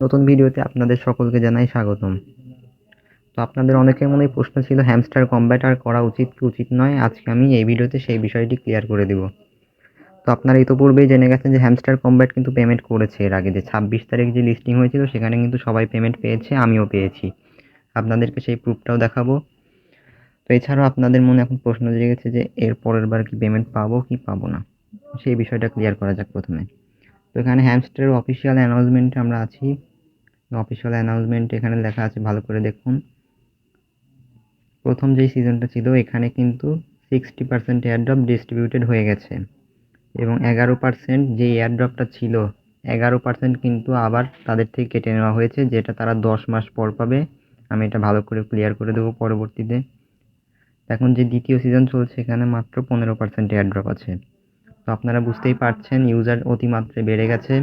নতুন ভিডিওতে আপনাদের সকলকে জানাই স্বাগতম। তো আপনাদের অনেকের মনেই প্রশ্ন ছিল হ্যামস্টার কমব্যাট আর করা উচিত কি উচিত নয়। আজকে আমি এই ভিডিওতে সেই বিষয়টি ক্লিয়ার করে দিব। তো আপনারা ইতিপূর্বেই জেনে গেছেন যে হ্যামস্টার কমব্যাট কিন্তু পেমেন্ট করেছে এর আগে, যে 26 তারিখ যে লিস্টিং হয়েছিল সেখানে কিন্তু সবাই পেমেন্ট পেয়েছে, আমিও পেয়েছি। আপনাদেরকে সেই প্রুফটাও দেখাবো। তো এছাড়াও আপনাদের মনে এখন প্রশ্ন জেগেছে যে এর পরের বার কি পেমেন্ট পাবো কি পাবো না, সেই বিষয়টা ক্লিয়ার করা যাক প্রথমে। তো এখানে হ্যামস্টারের অফিসিয়াল অ্যানাউন্সমেন্টে আমরা আছি। অফিসিয়াল অ্যানাউন্সমেন্ট এখানে লেখা আছে, ভালো করে দেখুন। প্রথম যেই সিজনটা ছিল এখানে কিন্তু 60% এয়ারড্রপ ডিস্ট্রিবিউটেড হয়ে গেছে এবং 11% যে এয়ারড্রপটা ছিল 11% কিন্তু আবার তাদের থেকে কেটে নেওয়া হয়েছে, যেটা তারা 10 মাস পর পাবে। আমি এটা ভালো করে ক্লিয়ার করে দেবো পরবর্তীতে। এখন যে দ্বিতীয় সিজন চলছে এখানে মাত্র 15% এয়ারড্রপ আছে। তো আপনারা বুঝতেই পারছেন ইউজার অতিমাত্রায় বেড়ে গেছে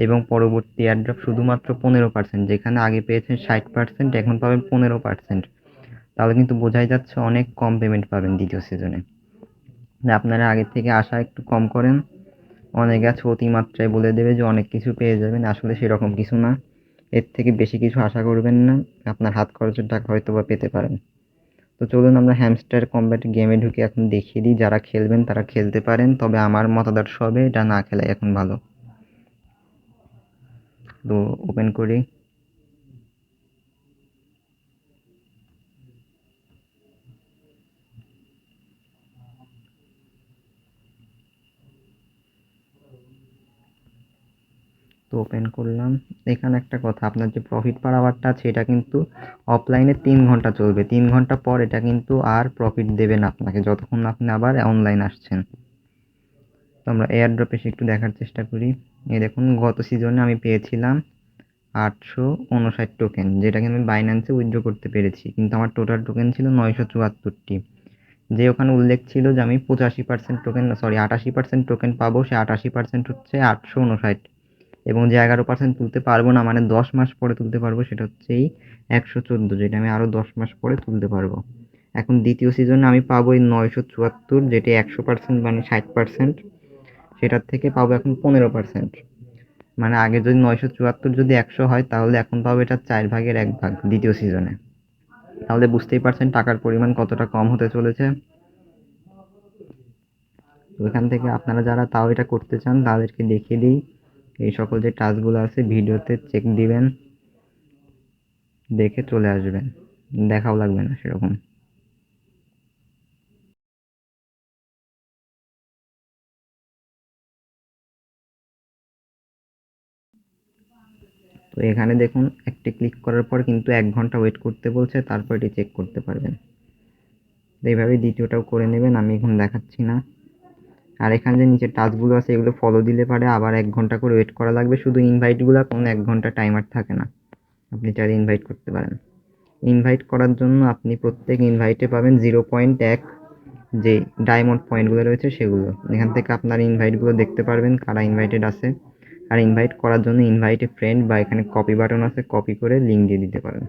এবং পরবর্তী এয়ারড্রপ শুধুমাত্র 15%, যেখানে আগে পেয়েছেন 60% এখন পাবেন 15%। তাহলে কিন্তু বোঝাই যাচ্ছে অনেক কম পেমেন্ট পাবেন দ্বিতীয় সিজনে। আপনারা আগের থেকে আশা একটু কম করেন। অনেকে আছে অতিমাত্রায় বলে দেবে যে অনেক কিছু পেয়ে যাবেন, আসলে সেরকম কিছু না। এর থেকে বেশি কিছু আশা করবেন না, আপনার হাত খরচের টাকা হয়তো বা পেতে পারেন। তো চলুন আমরা হ্যামস্টার কমব্যাট গেমে ঢুকে এখন দেখিয়ে দিই। যারা খেলবেন তারা খেলতে পারেন, তবে আমার মতাদর্শ হবে এটা না খেলাই এখন ভালো। তো ওপেন করি। তো ওপেন করলাম। এখানে একটা কথা, আপনার যে প্রফিট পার আওয়ারটা আছে এটা কিন্তু অফলাইনে 3 ঘন্টা চলবে। 3 ঘন্টা পর এটা কিন্তু আর প্রফিট দেবে না আপনাকে, যতক্ষণ না আপনি আবার অনলাইন আসছেন। তো আমরা এয়ারড্রপ এসে একটু দেখার চেষ্টা করি। এই দেখুন গত সিজনে আমি পেয়েছিলাম 859 টোকেন, যেটাকে আমি বাইন্যান্সে উইথড্র করতে পেরেছি, কিন্তু আমার টোটাল টোকেন ছিল 974টি। যে ওখানে উল্লেখ ছিল যে আমি 85% টোকেন, সরি 88% টোকেন পাবো, সে 88% হচ্ছে 859, এবং যে 11% তুলতে পারবো না, মানে 10 মাস পরে তুলতে পারবো, সেটা হচ্ছে এই 114, যেটা আমি আরও 10 মাস পরে তুলতে পারবো। এখন দ্বিতীয় সিজনে আমি পাবো এই 974, যেটি 100% মানে 60%, সেটার থেকে পাবো এখন 15%। মানে আগে যদি 974 যদি 100 হয় তাহলে এখন পাবো এটা 4 ভাগের 1 ভাগ দ্বিতীয় সিজনে। তাহলে বুঝতেই পারছেন টাকার পরিমাণ কতটা কম হতে চলেছে। তো এখান থেকে আপনারা যারা তাও এটা করতে চান তাদেরকে দেখিয়ে দিই। এই সকল যে টাস্কগুলো আছে ভিডিওতে চেক দিবেন, দেখে চলে আসবেন, দেখাও লাগবে না সেরকম। তো এখানে দেখুন একটি ক্লিক করার পর কিন্তু 1 ঘন্টা ওয়েট করতে বলছে, তারপর এটি চেক করতে পারবেন। এইভাবে দ্বিতীয়টাও করে নেবেন, আমি এখন দেখাচ্ছি না। আর এখানে যে নিচে টাস্কগুলো আছে এগুলো ফলো দিলে পারে আবার 1 ঘন্টা করে ওয়েট করা লাগবে। শুধু ইনভাইটগুলো কোনো 1 ঘন্টা টাইমার থাকে না, আপনি চাইলে ইনভাইট করতে পারেন। ইনভাইট করার জন্য আপনি প্রত্যেক ইনভাইটে পাবেন 0.1 যে ডায়মন্ড পয়েন্টগুলো রয়েছে সেগুলো। এখান থেকে আপনার ইনভাইটগুলো দেখতে পারবেন কারা ইনভাইটেড আছে। আর ইনভাইট করার জন্য ইনভাইটে ফ্রেন্ড বা এখানে কপি বাটন আছে, কপি করে লিঙ্ক দিয়ে দিতে পারেন।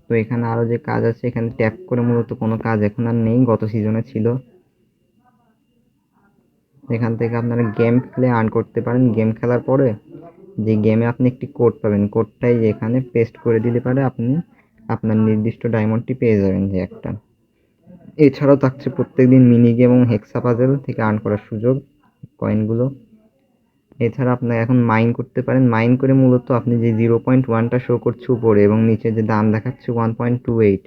তো এখানে আরও যে কাজ আছে এখানে ট্যাপ করে মূলত কোনো কাজ এখন আর নেই, গত সিজনে ছিল। এখান থেকে আপনারা গেম খেলে আর্ন করতে পারেন। গেম খেলার পরে যে গেমে আপনি একটি কোড পাবেন, কোডটাই এখানে পেস্ট করে দিলে পারে আপনি আপনার নির্দিষ্ট ডায়মন্ডটি পেয়ে যাবেন যে একটা। এছাড়াও থাকছে প্রত্যেকদিন মিনি গেম এবং হেক্সা পাজেল থেকে আর্ন করার সুযোগ কয়েনগুলো। এছাড়া আপনি এখন মাইন করতে পারেন। মাইন করে মূলত আপনি যে 0.1টা শো করছে উপরে এবং নিচে যে দাম দেখাচ্ছে 1.28,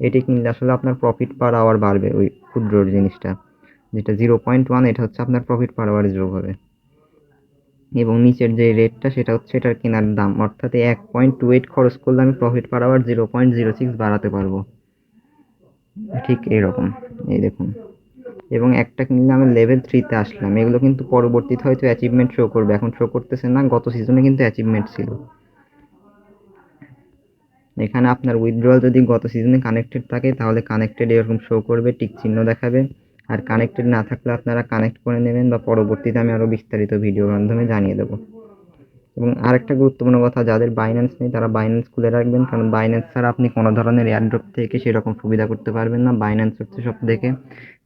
এটি কিনলে আসলে আপনার প্রফিট পার আওয়ার বাড়বে। ওই ক্ষুদ্র জিনিসটা যেটা 0.1, এটা হচ্ছে আপনার প্রফিট পার আওয়ারে যোগ হবে। এবং নিচের যে রেটটা সেটা হচ্ছে এটার কেনার দাম, অর্থাৎ 1.28 খরচ করলে আমি প্রফিট পার আওয়ার 0.06 বাড়াতে পারবো, ঠিক এইরকম। এই দেখুন, এবং একটা কিনলে আমি লেভেল 3-তে আসলাম। এগুলো কিন্তু পরবর্তীতে হয়তো অ্যাচিভমেন্ট শো করবে, এখন শো করতেছে না। গত সিজনে কিন্তু অ্যাচিভমেন্ট ছিল। এখানে আপনার উইথড্রয়াল যদি গত সিজনে কানেক্টেড থাকে তাহলে কানেক্টেড এরকম শো করবে, টিক চিহ্ন দেখাবে। আর কানেক্টেড না থাকলে আপনারা কানেক্ট করে নেবেন, বা পরবর্তীতে আমি আরও বিস্তারিত ভিডিওর মাধ্যমে জানিয়ে দেবো। এবং আরেকটা গুরুত্বপূর্ণ কথা, যাদের বাইন্যান্স নেই তারা বাইন্যান্স খুলে রাখবেন, কারণ বাইন্যান্স ছাড়া আপনি কোনো ধরনের এয়ারড্রপ থেকে সেরকম সুবিধা করতে পারবেন না। বাইন্যান্স হচ্ছে সবথেকে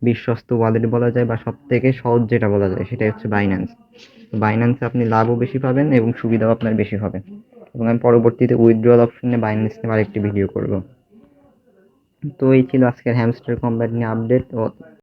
বিশ্বস্ত ওয়ালেট বলা যায়, বা সবথেকে সহজ যেটা বলা যায় সেটাই হচ্ছে বাইন্যান্স। বাইন্যান্সে আপনি লাভও বেশি পাবেন এবং সুবিধাও আপনার বেশি হবে। এবং আমি পরবর্তীতে উইথড্রয়াল অপশনে বাইন্যান্স নিয়ে আরেকটি ভিডিও করব। তো এই ছিল আজকের হ্যামস্টার কম্ব্যাট নিয়ে আপডেট। ও